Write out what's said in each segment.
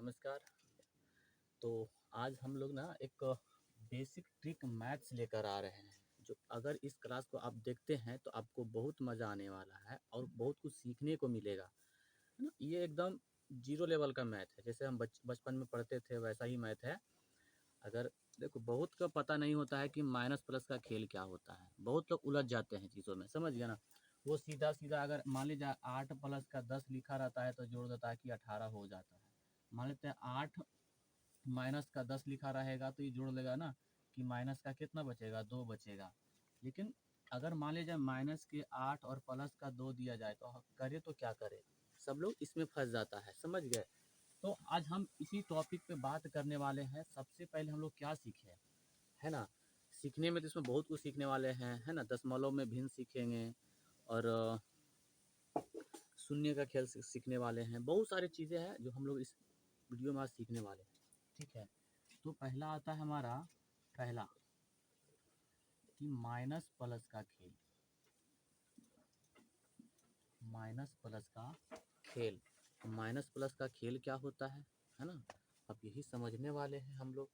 नमस्कार। तो आज हम लोग ना एक बेसिक ट्रिक मैथ्स लेकर आ रहे हैं, जो अगर इस क्लास को आप देखते हैं तो आपको बहुत मज़ा आने वाला है और बहुत कुछ सीखने को मिलेगा, है ना? ये एकदम ज़ीरो लेवल का मैथ है, जैसे हम बचपन में पढ़ते थे वैसा ही मैथ है। अगर देखो बहुत का पता नहीं होता है कि माइनस प्लस का खेल क्या होता है, बहुत लोग उलझ जाते हैं चीज़ों में, समझ गया ना? वो सीधा-सीधा अगर मान लीजिए 8 प्लस का 10 लिखा रहता है तो जोड़ देता है कि 18 हो जाता है। मान लेते हैं 8 माइनस का 10 लिखा रहेगा तो ये जोड़ लेगा ना कि माइनस का कितना बचेगा, 2 बचेगा। लेकिन अगर मान लीजिए माइनस के 8 और प्लस का 2 दिया जाए तो करे तो क्या करे? सब लोग इसमें फंस जाता है, समझ गए? तो आज हम इसी टॉपिक पे बात करने वाले हैं। सबसे पहले हम लोग क्या सीखे, है ना? सीखने में तो इसमें बहुत कुछ सीखने वाले हैं, है ना? दशमलव में भिन्न सीखेंगे और शून्य का खेल सीखने वाले हैं। बहुत सारी चीज़ें हैं जो हम लोग इस वीडियो में आज सीखने वाले हैं, ठीक है? तो पहला आता है हमारा पहला कि माइनस प्लस का खेल। माइनस प्लस का खेल, माइनस प्लस का खेल क्या होता है ना? अब यही समझने वाले हैं हम लोग।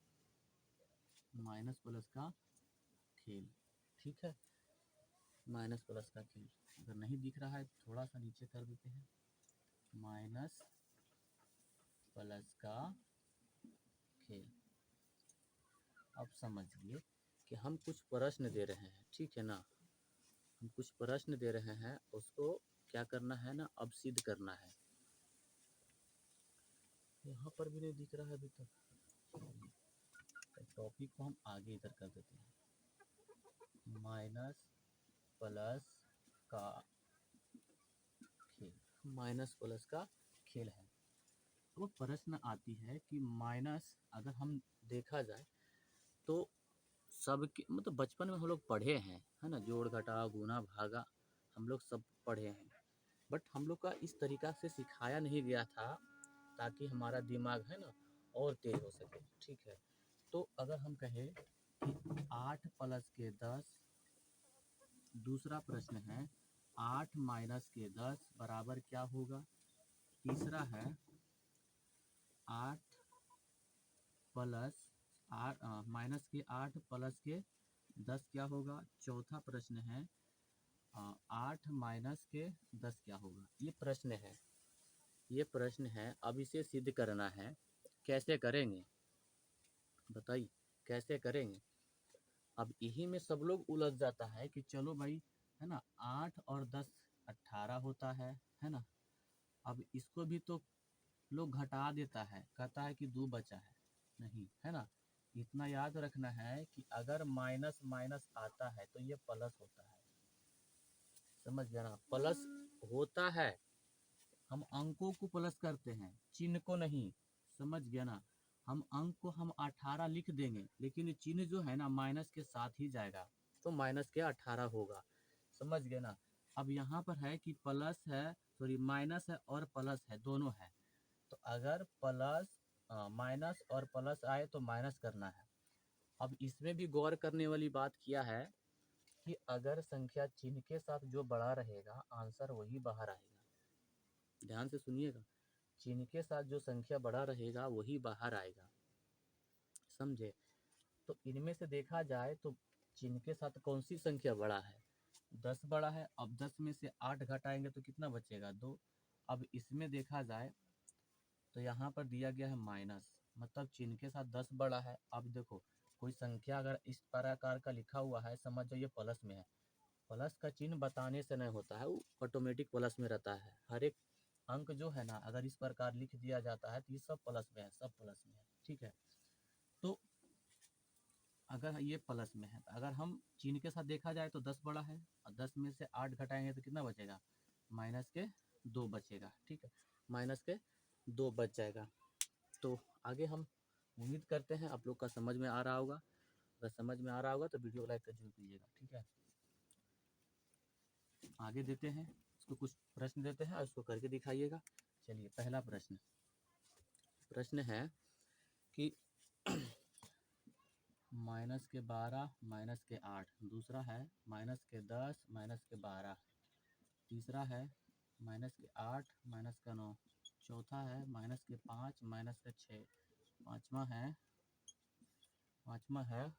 माइनस प्लस का खेल, ठीक है? माइनस प्लस का खेल अगर नहीं दिख रहा है थोड़ा सा नीचे कर देते हैं। माइनस प्लस का खेल। अब समझिए कि हम कुछ प्रश्न दे रहे हैं, ठीक है ना? हम कुछ प्रश्न दे रहे हैं, उसको क्या करना है ना, अब सिद्ध करना है। यहाँ पर भी नहीं दिख रहा है अभी तक। टॉपिक को हम आगे इधर कर देते हैं। माइनस प्लस का खेल, माइनस प्लस का खेल है। तो प्रश्न आती है कि माइनस अगर हम देखा जाए तो सबके मतलब बचपन में हम लोग पढ़े हैं, है ना? जोड़ घटाव गुना भागा हम लोग सब पढ़े हैं, बट हम लोग का इस तरीका से सिखाया नहीं गया था ताकि हमारा दिमाग है ना और तेज हो सके, ठीक है? तो अगर हम कहें कि 8 प्लस के 10, दूसरा प्रश्न है 8 माइनस के 10 बराबर क्या होगा? तीसरा है 8 प्लस माइनस के 8 प्लस के 10 क्या होगा? चौथा प्रश्न है 8 माइनस के 10 क्या होगा? ये प्रश्न है, ये प्रश्न है। अब इसे सिद्ध करना है, कैसे करेंगे बताइए, कैसे करेंगे? अब यही में सब लोग उलझ जाता है कि चलो भाई, है ना? 8 और 10 18 होता है ना? अब इसको भी तो लोग घटा देता है, कहता है कि 2 बचा है, नहीं, है ना? इतना याद रखना है कि अगर माइनस माइनस आता है तो ये प्लस होता है, समझ गया ना? प्लस होता है, हम अंकों को प्लस करते हैं, चिन्ह को नहीं, समझ गया ना? हम अंक को हम 18 लिख देंगे, लेकिन चिन्ह जो है ना माइनस के साथ ही जाएगा, तो माइनस के 18 होगा, समझ गए ना? अब यहाँ पर है कि प्लस है, सॉरी माइनस है और प्लस है, दोनों है। तो अगर प्लस माइनस और प्लस आए तो माइनस करना है। अब इसमें भी गौर करने वाली बात क्या है कि अगर संख्या चिन्ह के साथ जो बड़ा रहेगा आंसर वही बाहर आएगा। ध्यान से सुनिएगा, चिन्ह के साथ जो संख्या बड़ा रहेगा वही बाहर आएगा, समझे? तो इनमें से देखा जाए तो चिन्ह के साथ कौन सी संख्या बड़ा है? 10 बड़ा है। अब 10 में से 8 घटाएंगे तो कितना बचेगा? 2। अब इसमें देखा जाए तो यहाँ पर दिया गया है माइनस, मतलब चिन्ह के साथ 10 बड़ा है। अब देखो कोई संख्या अगर इस प्रकार का लिखा हुआ है, समझ जाइए प्लस में है। प्लस का चिन्ह बताने से नहीं होता है, वो ऑटोमेटिक प्लस में रहता है। हर एक अंक जो है ना अगर इस प्रकार लिख दिया जाता है तो ये सब प्लस में है, सब प्लस में है, ठीक है? तो अगर ये प्लस में है, अगर हम चिन्ह के साथ देखा जाए तो 10 बड़ा है और 10 में से 8 घटाएंगे तो कितना बचेगा? माइनस के 2 बचेगा, ठीक है? माइनस के 2 बच जाएगा। तो आगे हम उम्मीद करते हैं आप लोग का समझ में आ रहा होगा। अगर समझ में आ रहा होगा तो वीडियो को लाइक कर जरूर कीजिएगा, ठीक है? आगे देते हैं, इसको कुछ प्रश्न देते हैं और इसको करके दिखाइएगा। चलिए पहला प्रश्न, प्रश्न है कि माइनस के 12 माइनस के 8, दूसरा है माइनस के 10 माइनस के 12, तीसरा है माइनस के 8 माइनस का 9, चौथा है माइनस के 5 माइनस के 6, पाँचवा है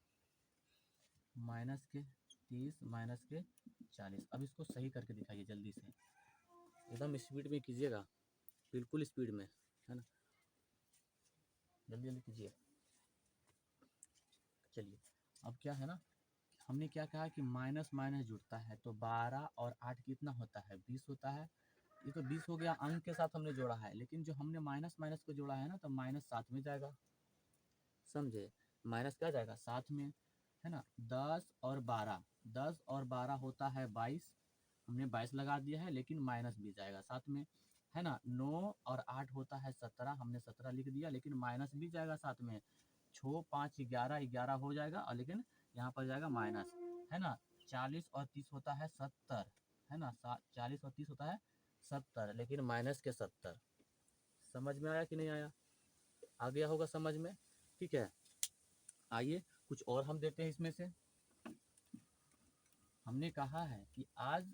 माइनस के 30 माइनस के 40। अब इसको सही करके दिखाइए जल्दी से, एकदम स्पीड में कीजिएगा, बिल्कुल स्पीड में, है ना, जल्दी जल्दी कीजिए। चलिए अब क्या है ना, हमने क्या कहा कि माइनस माइनस जुड़ता है तो 12 और 8 कितना होता है, 20 होता है। ये तो 20 हो गया, अंक के साथ हमने जोड़ा है, लेकिन जो हमने माइनस माइनस को जोड़ा है ना तो माइनस साथ में जाएगा, समझे, माइनस क्या जाएगा साथ में, है ना। 10 और 12 होता है 22, हमने 22 लगा दिया है, लेकिन माइनस भी जाएगा साथ में, है ना। 9 और 8 होता है 17, हमने 17 लिख दिया, लेकिन माइनस भी जाएगा साथ में। 6 5 11 11 हो जाएगा, और लेकिन यहाँ पर जाएगा माइनस, है ना। 40 और 30 होता है 70, है ना, 40 और 30 होता है 70, लेकिन माइनस के 70। समझ में आया कि नहीं आया, आ गया होगा समझ में, ठीक है। आइए कुछ और हम देते हैं इसमें से। हमने कहा है कि आज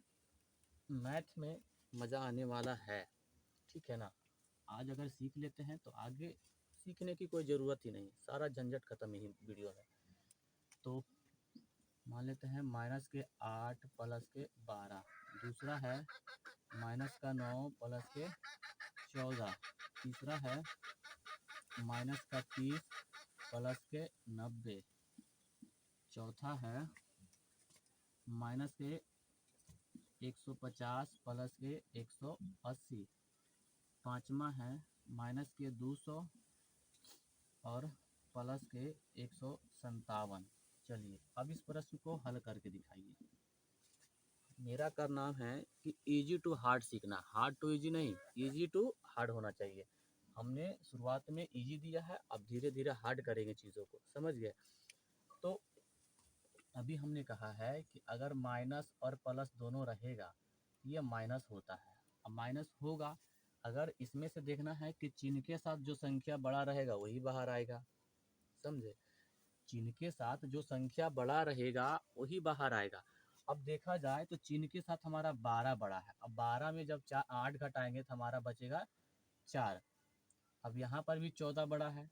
मैथ में मज़ा आने वाला है, ठीक है ना। आज अगर सीख लेते हैं तो आगे सीखने की कोई ज़रूरत ही नहीं, सारा झंझट खत्म यही वीडियो में। तो मान लेते हैं माइनस के 8 प्लस के 12, दूसरा है माइनस का 9 प्लस के 14, तीसरा है माइनस का 30 प्लस के 90, चौथा है माइनस के 150 प्लस के 180, पाँचवा है माइनस के 200 और प्लस के 157। चलिए अब इस प्रश्न को हल करके दिखाइए। मेरा का नाम है कि इजी टू हार्ड सीखना, हार्ड टू इजी नहीं, इजी टू हार्ड होना चाहिए। हमने शुरुआत में इजी दिया है, अब धीरे धीरे हार्ड करेंगे चीज़ों को, समझ गए। तो अभी हमने कहा है कि अगर माइनस और प्लस दोनों रहेगा, ये माइनस होता है, अब माइनस होगा, अगर इसमें से देखना है कि चिन्ह के साथ जो संख्या बड़ा रहेगा वही बाहर आएगा, समझे, चिन्ह के साथ जो संख्या बड़ा रहेगा वही बाहर आएगा। अब देखा जाए तो चिन्ह के साथ हमारा 12 बड़ा है, अब 12 में जब 8 घटाएंगे तो हमारा बचेगा 4। अब यहाँ पर भी 14 बड़ा है,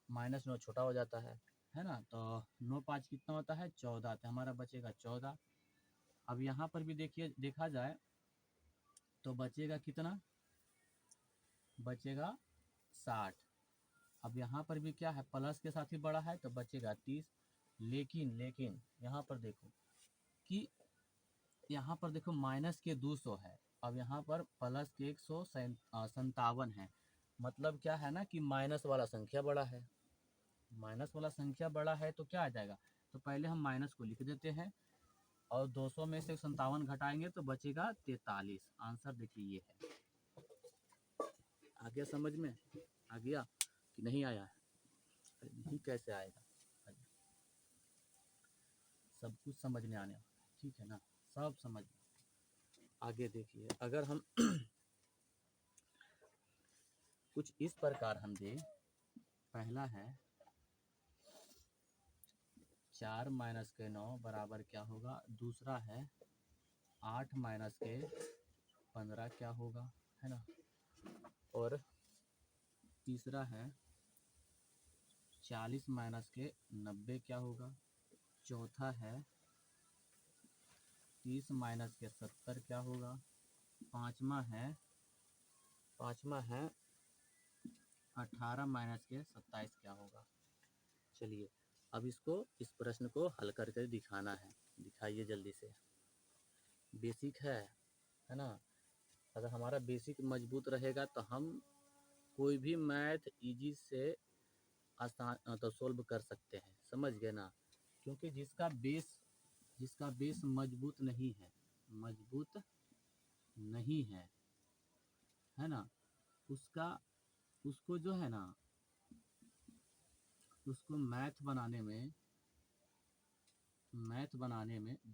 माइनस 9 छोटा हो जाता है ना। तो 9 5 कितना होता है 14, तो हमारा बचेगा 14। अब यहाँ पर भी देखिए, देखा जाए तो बचेगा कितना, बचेगा 60। अब यहाँ पर भी क्या है, प्लस के साथ ही बड़ा है तो बचेगा 30। लेकिन यहाँ पर देखो कि यहाँ पर देखो माइनस के 200 है, अब यहाँ पर प्लस के 157 है, मतलब क्या है ना कि माइनस वाला संख्या बड़ा है, माइनस वाला संख्या बड़ा है तो क्या आ जाएगा, तो पहले हम माइनस को लिख देते हैं, और 200 में से 57 घटाएंगे तो बचेगा 43। आंसर देखिए ये है। आ गया समझ में, आ गया कि नहीं आया है, नहीं कैसे आएगा, सब कुछ समझने आने वाला है, ठीक है ना, सब समझ। आगे देखिए, अगर हम कुछ इस प्रकार हम दें, पहला है 4 माइनस के 9 बराबर क्या होगा, दूसरा है 8 माइनस के 15 क्या होगा, है ना, और तीसरा है 40 माइनस के 90 क्या होगा, चौथा है 30 माइनस के 70 क्या होगा, पाँचवा है 18 माइनस के 27 क्या होगा। चलिए अब इसको, इस प्रश्न को हल करके दिखाना है, दिखाइए जल्दी से। बेसिक है ना, अगर हमारा बेसिक मजबूत रहेगा तो हम कोई भी मैथ इजी से आसान तो सोल्व कर सकते हैं, समझ गए ना। क्योंकि जिसका बेस मजबूत नहीं है ना, उसका उसको जो है ना, उसको मैथ बनाने में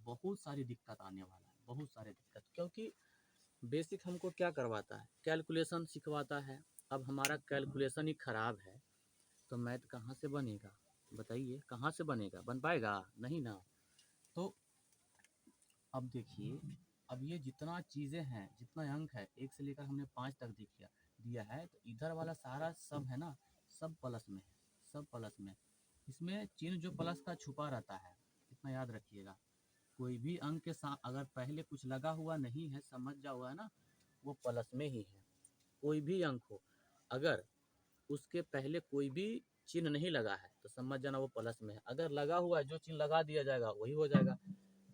बहुत सारी दिक्कत आने वाला है, बहुत सारी दिक्कत। क्योंकि बेसिक हमको क्या करवाता है, कैलकुलेशन सिखवाता है। अब हमारा कैलकुलेशन ही खराब है तो मैथ कहाँ से बनेगा, बताइए कहाँ से बनेगा, बन पाएगा नहीं ना। तो अब देखिए, अब ये जितना चीज़ें हैं, जितना अंक है 1 से लेकर हमने 5 तक देख लिया, दिया है, तो इधर वाला सारा सब है ना, सब प्लस में है, सब प्लस में। इसमें चिन्ह जो प्लस का छुपा रहता है, इतना याद रखिएगा। कोई भी अंक के साथ अगर पहले कुछ लगा हुआ नहीं है, समझ जाओ है ना, वो प्लस में ही है। कोई भी अंक हो, अगर उसके पहले कोई भी चिन्ह नहीं लगा है तो समझ जाना वो प्लस में है। अगर लगा हुआ है, जो चिन्ह लगा दिया जाएगा वही हो जाएगा।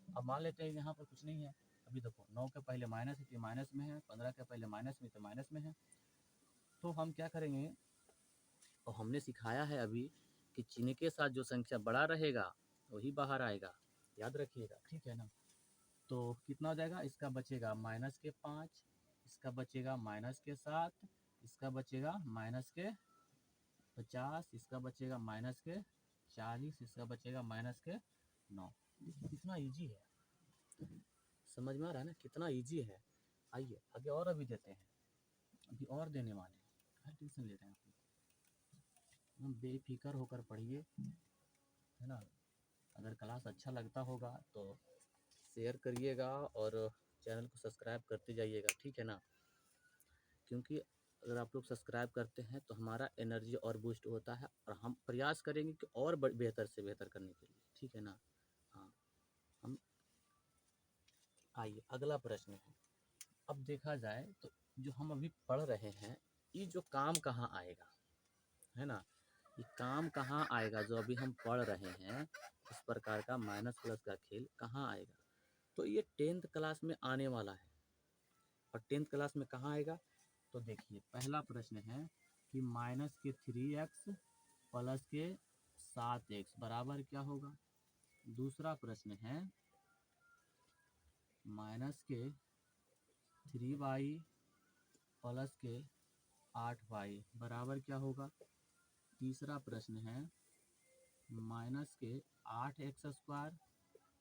अब मान लेते हैं यहाँ पर कुछ नहीं है, अभी देखो 9 के पहले माइनस है तो माइनस में है, 15 के पहले माइनस में तो माइनस में है। तो हम क्या करेंगे, और हमने सिखाया है अभी कि चिन्ह के साथ जो संख्या बड़ा रहेगा वही बाहर आएगा, याद रखिएगा, ठीक है ना। तो कितना हो जाएगा, इसका बचेगा -5, इसका बचेगा -7, इसका बचेगा -50, इसका बचेगा -40, इसका बचेगा -9। देखिए कितना इजी है, समझ में आ रहा है ना, कितना इजी है। आइए आगे और अभी देते हैं, अभी और देने वाले हैं, हर टेंशन ले रहे हैं आप लोग, हम बेफिक्र होकर पढ़िए, है ना। अगर क्लास अच्छा लगता होगा तो शेयर करिएगा और चैनल को सब्सक्राइब करते जाइएगा, ठीक है ना। क्योंकि अगर आप लोग सब्सक्राइब करते हैं तो हमारा एनर्जी और बूस्ट होता है, और हम प्रयास करेंगे कि और बेहतर से बेहतर करने के लिए, ठीक है ना। हाँ, हम आइए अगला प्रश्न है। अब देखा जाए तो जो हम अभी पढ़ रहे हैं, ये जो काम कहाँ आएगा, है ना, ये काम कहाँ आएगा जो अभी हम पढ़ रहे हैं, इस प्रकार का माइनस प्लस का खेल कहाँ आएगा। तो ये 10th क्लास में आने वाला है, और 10th क्लास में कहाँ आएगा। तो देखिए पहला प्रश्न है कि -3x प्लस के 7x बराबर क्या होगा। दूसरा प्रश्न है -3y प्लस के 8y बराबर क्या होगा। तीसरा प्रश्न है -8x²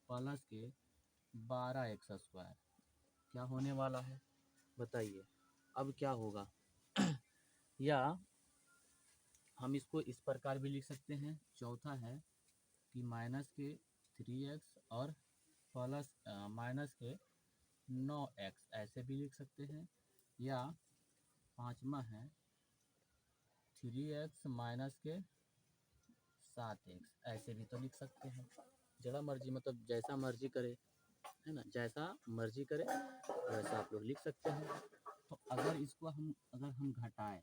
प्लस के 12x² क्या होने वाला है, बताइए अब क्या होगा। या हम इसको इस प्रकार भी लिख सकते हैं। चौथा है कि -3x और प्लस -9x ऐसे भी लिख सकते हैं। या पांचवा है 3x -7x ऐसे भी तो लिख सकते हैं। जरा मर्जी, मतलब जैसा मर्जी करे, है ना, जैसा मर्जी करे वैसा आप लोग लिख सकते हैं। तो अगर इसको अगर हम घटाएं,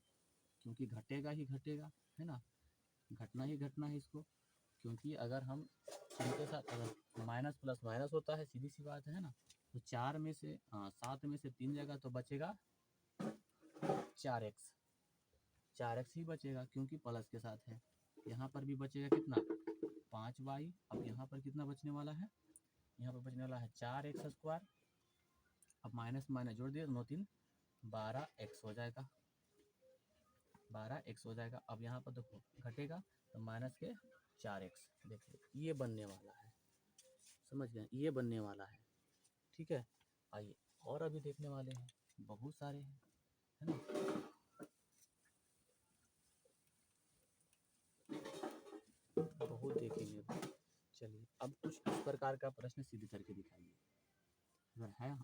क्योंकि घटेगा ही घटेगा, है ना, घटना ही घटना है इसको, क्योंकि अगर हम इनके साथ अगर माइनस प्लस माइनस होता है, सीधी सी बात है ना। तो 7 में से 3 जाएगा तो बचेगा 4x, 4x ही बचेगा क्योंकि प्लस के साथ है। यहाँ पर भी बचेगा कितना, 5y। अब यहाँ पर कितना बचने वाला है, यहाँ पर बचने वाला है 4x²। अब माइनस माइनस जोड़ दिया, 9 3 12x हो जाएगा, 12x हो जाएगा। अब यहाँ पर देखो घटेगा तो -4x, देखिए ये बनने वाला है, समझ गए, ये बनने वाला है, ठीक है। आइए और अभी देखने वाले हैं, बहुत सारे हैं, है ना। बहुत देखेंगे, चलिए अब कुछ इस प्रकार का प्रश्न सिद्ध करके दिखाइए। अगर है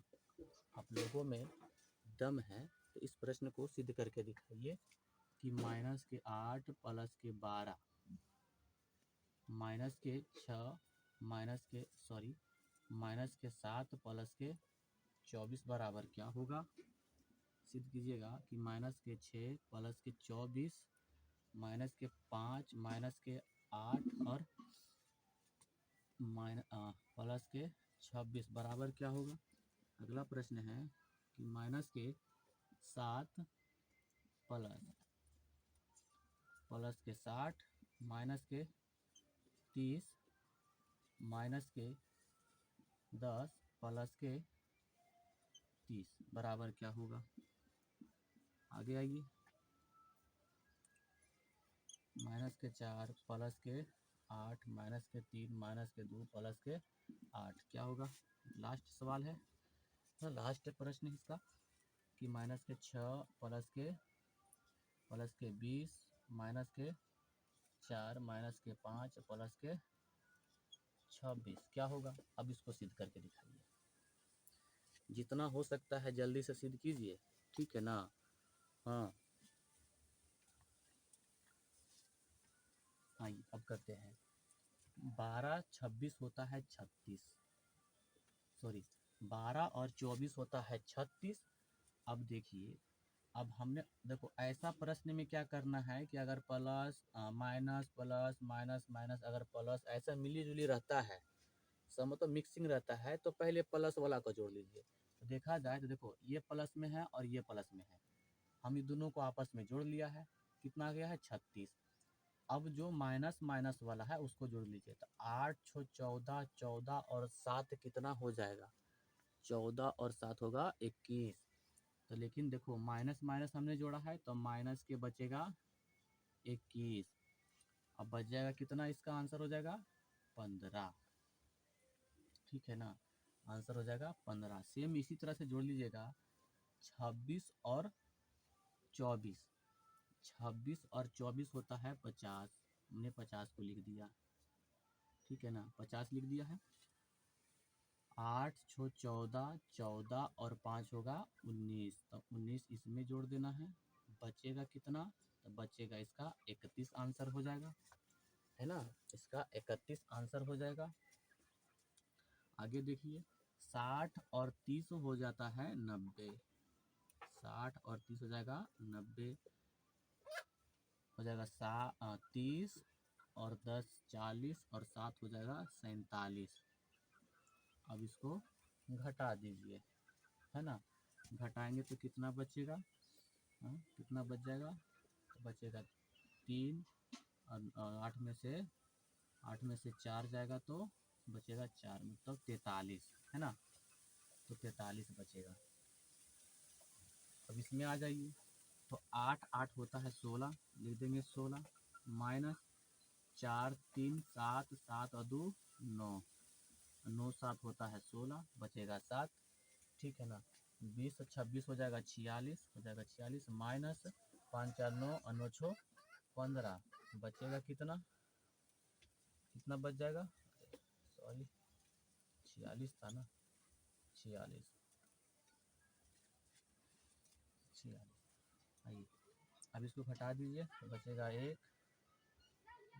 आप लोगों में दम है तो इस प्रश्न को सिद्ध करके दिखाइए कि -8 प्लस के 12 -7 प्लस के 24 बराबर क्या होगा। सिद्ध कीजिएगा कि -6 प्लस के 24 -5 -8 और प्लस के 26 बराबर क्या होगा। अगला प्रश्न है कि -7 प्लस के 60 -30 -10 प्लस के 30 बराबर क्या होगा। आगे आइए, -4 प्लस के 8 -3 -2 प्लस के 8 क्या होगा। लास्ट सवाल है, लास्ट प्रश्न है इसका कि -6 प्लस के 20 -4 -5 प्लस के 26 क्या होगा। अब इसको सिद्ध करके दिखाइए, जितना हो सकता है जल्दी से सिद्ध कीजिए, ठीक है ना। हाँ आइए अब करते हैं। 12 26 होता है 36, सॉरी 12 और 24 होता है 36। अब देखिए, अब हमने देखो ऐसा प्रश्न में क्या करना है कि अगर plus minus plus minus minus अगर प्लस ऐसा मिली जुली रहता है, सब मतलब मिक्सिंग रहता है, तो पहले प्लस वाला को जोड़ लीजिए। तो देखा जाए तो देखो ये प्लस में है और ये प्लस में है, हम ये दोनों को आपस में जोड़ लिया है, कितना आ गया है 36। अब जो माइनस माइनस वाला है उसको जोड़ लीजिए, तो 8 छो 14, 14 और 7 कितना हो जाएगा, 14 और 7 होगा 21। तो लेकिन देखो माइनस माइनस हमने जोड़ा है तो माइनस के बचेगा 21। अब बच जाएगा कितना, इसका आंसर हो जाएगा 15। ठीक है ना, आंसर हो जाएगा 15। सेम इसी तरह से जोड़ लीजिएगा 26 और 24। 26 और 24 होता है 50, हमने 50 को लिख दिया। ठीक है ना, 50 लिख दिया है। 8 छो 14, 14 और 5 होगा 19, तो 19 इसमें जोड़ देना है। बचेगा कितना, तो बचेगा इसका 31 आंसर हो जाएगा, है ना, इसका 31 आंसर हो जाएगा। आगे देखिए, 60 और 30 हो जाता है 90। 60 और 30 हो जाएगा 90, हो जाएगा 30 और 10 40 और 7 हो जाएगा 47। अब इसको घटा दीजिए, है ना, घटाएंगे तो कितना बचेगा, कितना बच जाएगा, तो बचेगा 3 और 8 में से 4 जाएगा तो बचेगा 4, मतलब 43, है ना, तो 43 बचेगा। अब इसमें आ जाइए, तो 8 8 होता है 16, लिख देंगे 16 माइनस 4 3 7 7 और 2 9, 9 7 होता है 16, बचेगा 7। ठीक है ना, 20 और 26 हो जाएगा 46, हो जाएगा 46 माइनस 5 4 9 और 9 छो 15, बचेगा कितना, कितना बच जाएगा, सॉरी 46 था ना, 46 46। आइए अब इसको घटा दीजिए, तो बचेगा 1,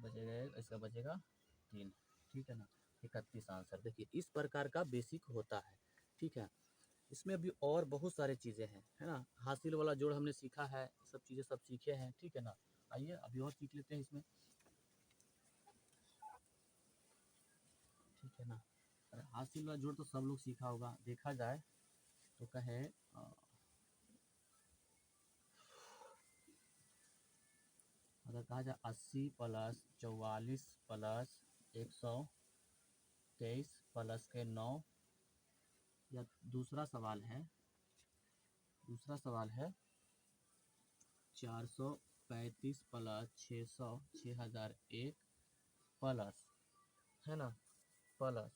बचेगा 1, इसका बचेगा 3। ठीक है ना, 31 आंसर। देखिए इस प्रकार का बेसिक होता है। ठीक है, इसमें अभी और बहुत सारे चीज़ें हैं, है ना, हासिल वाला जोड़ हमने सीखा है, सब चीज़ें सब सीखे हैं। ठीक है ना, आइए अभी और सीख लेते हैं इसमें। ठीक है ना, अरे हासिल वाला जोड़ तो सब लोग सीखा होगा, देखा जाए तो कहे अगर कहा जाए 80 प्लस 44 प्लस 123 प्लस के 9, या दूसरा सवाल है 435 प्लस 600 6001 प्लस, है ना, प्लस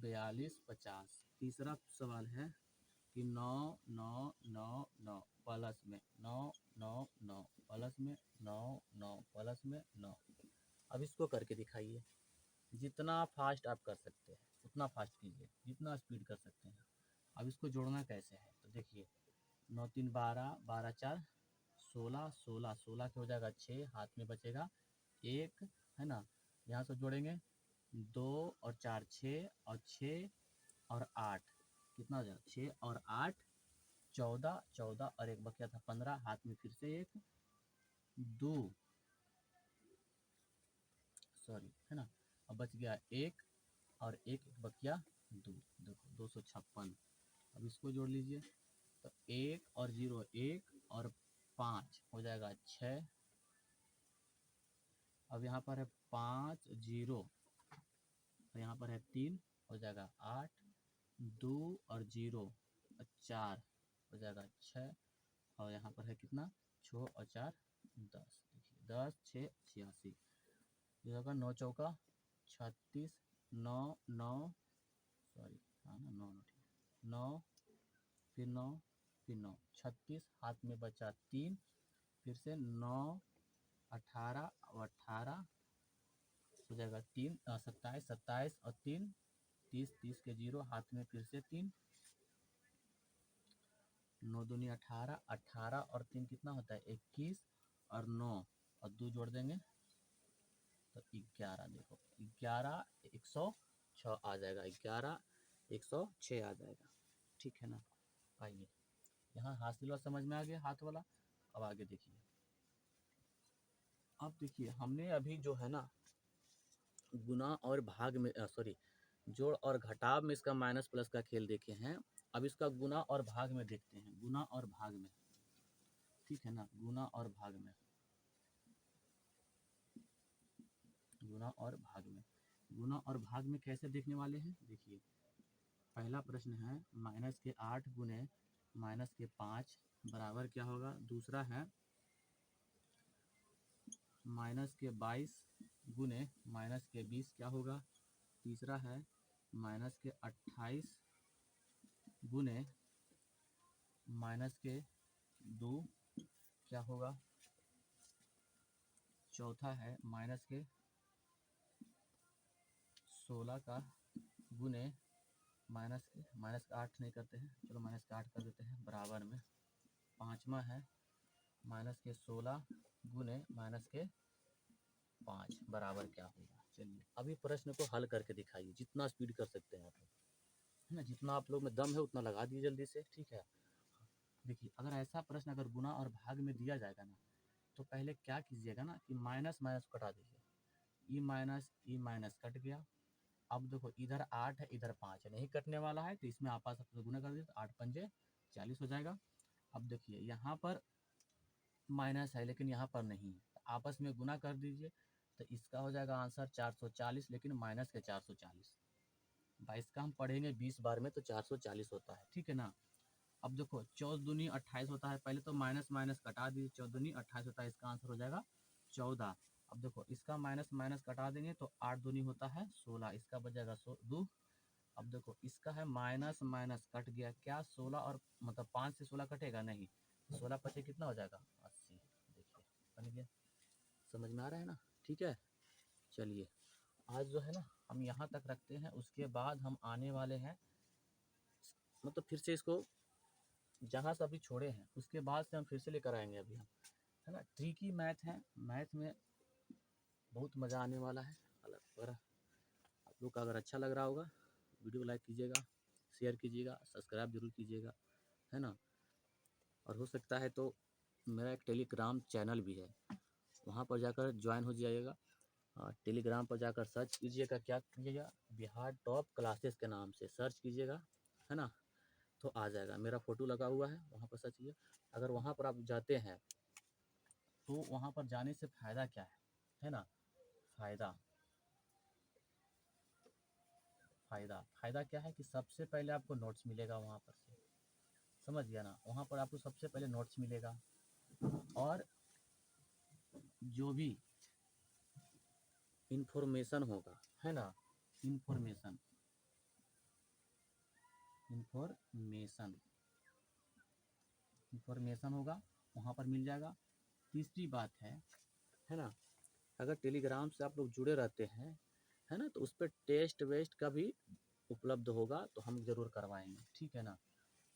42 50। तीसरा सवाल है कि 9 9 9 9 प्लस में 9 9 9 प्लस में 9 9 प्लस में 9। अब इसको करके दिखाइए, जितना फास्ट आप कर सकते हैं उतना फास्ट कीजिए, जितना स्पीड कर सकते हैं। अब इसको जोड़ना कैसे है, तो देखिए 9 3 12, 12 4 16, 16 16 के हो जाएगा 6, हाथ में बचेगा 1, है ना, यहाँ से जोड़ेंगे 2 और 4 6 और 6 और 8, कितना हो जाएगा 6 और 8 14, 14 और एक बकिया था 15, हाथ में फिर से एक 2, सॉरी, है ना, अब बच गया 1 और एक बकिया 2, देखो 256। अब इसको जोड़ लीजिए, तो 1 और 0 1 और 5 हो जाएगा 6। अब यहाँ पर है 5 0 और यहाँ पर है 3, हो जाएगा 8, 2 और 0 4 हो जाएगा 6, और यहाँ पर है कितना 6 और 4 10, देखिए 10 6 86, ये होगा 9 चौका 36, 9 9, सॉरी हाँ ना 9 9 ठीक है, 9 फिर 9 फिर 9 36, हाथ में बचा 3, फिर से 9 18 और 18 हो जाएगा 3 27 27 और 3 30, 30 के 0, हाथ में फिर से 3, 9 दूनी 18, 18 और 3 कितना होता है 21, और 9 और 2 जोड़ देंगे तो 11 देखो 11 106 आ जाएगा, 11 106 आ जाएगा। ठीक है ना। आइए यहाँ हासिल वाला समझ में आ गया, हाथ वाला। अब आगे देखिए, अब देखिए हमने अभी जो है ना गुना और भाग में सॉरी जोड़ और घटाव में इसका माइनस प्लस का खेल देखे हैं। अब इसका गुना और भाग में देखते हैं, गुना और भाग में। ठीक है ना, गुना और भाग में, गुना और भाग में, गुना और भाग में कैसे देखने वाले हैं देखिए। पहला प्रश्न है -8 गुने -5 बराबर क्या होगा। दूसरा है -22 गुने -20 क्या होगा। तीसरा है -28 गुने -2 क्या होगा। चौथा है -16 का गुने -8 नहीं करते हैं, चलो -8 कर देते हैं बराबर में। पाँचवा है -16 गुने -5 बराबर क्या होगा। चलिए अभी प्रश्न को हल करके दिखाइए, जितना स्पीड कर सकते हैं आप लोग, है ना, जितना आप लोग में दम है उतना लगा दीजिए जल्दी से। ठीक है, देखिए अगर ऐसा प्रश्न अगर गुना और भाग में दिया जाएगा ना, तो पहले क्या कीजिएगा ना कि माइनस माइनस को कटा दीजिए। ई माइनस कट गया। अब देखो इधर 8 है इधर 5 है, नहीं कटने वाला है, तो इसमें आपस में गुना कर दीजिए तो 8 पंजे 40 हो जाएगा। अब देखिए यहाँ पर माइनस है लेकिन यहाँ पर नहीं है, तो आपस में गुना कर दीजिए, तो इसका हो जाएगा आंसर 440, लेकिन माइनस के 440। 22 का हम पढ़ेंगे 20 बार में तो 440 होता है। ठीक है ना। अब देखो 14 दूनी 28 होता है, पहले तो माइनस माइनस कटा दीजिए, 14 दूनी 28 होता है, इसका आंसर हो जाएगा 14। अब देखो इसका माइनस माइनस कटा देंगे तो 8 दूनी होता है 16, इसका बचेगा 2। अब देखो इसका है माइनस माइनस कट गया, क्या 16 और मतलब 5 से 16 कटेगा नहीं, 16 पचे कितना हो जाएगा 80। देखिए बन गया, समझ में आ रहा है ना। ठीक है, चलिए आज जो है ना हम यहाँ तक रखते हैं, उसके बाद हम आने वाले हैं, मतलब फिर से इसको जहाँ से अभी छोड़े हैं उसके बाद से हम फिर से लेकर आएंगे अभी हम, है ना। ट्रिकी मैथ है, मैथ में बहुत मज़ा आने वाला है। अगर आप लोग का अगर अच्छा लग रहा होगा वीडियो लाइक कीजिएगा, शेयर कीजिएगा, सब्सक्राइब जरूर कीजिएगा, है ना। और हो सकता है तो मेरा एक टेलीग्राम चैनल भी है, वहाँ पर जाकर ज्वाइन हो जाइएगा। टेलीग्राम पर जाकर सर्च कीजिएगा, क्या कीजिएगा, बिहार टॉप क्लासेस के नाम से सर्च कीजिएगा, है ना, तो आ जाएगा। मेरा फ़ोटो लगा हुआ है, वहाँ पर सर्च कीजिए। अगर वहाँ पर आप जाते हैं तो वहाँ पर जाने से फ़ायदा क्या है ना। फ़ायदा फ़ायदा फ़ायदा क्या है कि सबसे पहले आपको नोट्स मिलेगा वहाँ पर से, समझ गया ना। वहाँ पर आपको सबसे पहले नोट्स मिलेगा, और जो भी इंफॉर्मेशन होगा, है ना, इंफॉर्मेशन इंफॉर्मेशन इंफॉर्मेशन होगा वहाँ पर मिल जाएगा। तीसरी बात है ना, अगर टेलीग्राम से आप लोग जुड़े रहते हैं, है ना, तो उस पर टेस्ट वेस्ट का भी उपलब्ध होगा, तो हम ज़रूर करवाएंगे। ठीक है ना,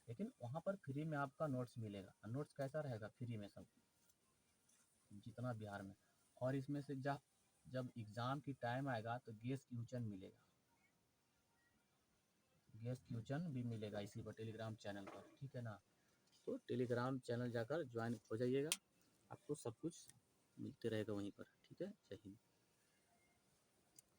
लेकिन वहाँ पर फ्री में आपका नोट्स मिलेगा। नोट्स कैसा रहेगा, फ्री में सब जितना बिहार में। और इसमें से जब एग्ज़ाम की टाइम आएगा तो गेस क्वेश्चन मिलेगा, गेस क्वेश्चन भी मिलेगा इसी पर टेलीग्राम चैनल पर। ठीक है ना, तो टेलीग्राम चैनल जाकर ज्वाइन हो जाइएगा, आपको सब कुछ मिलते रहेगा वहीं पर। ठीक है, जय हिंद।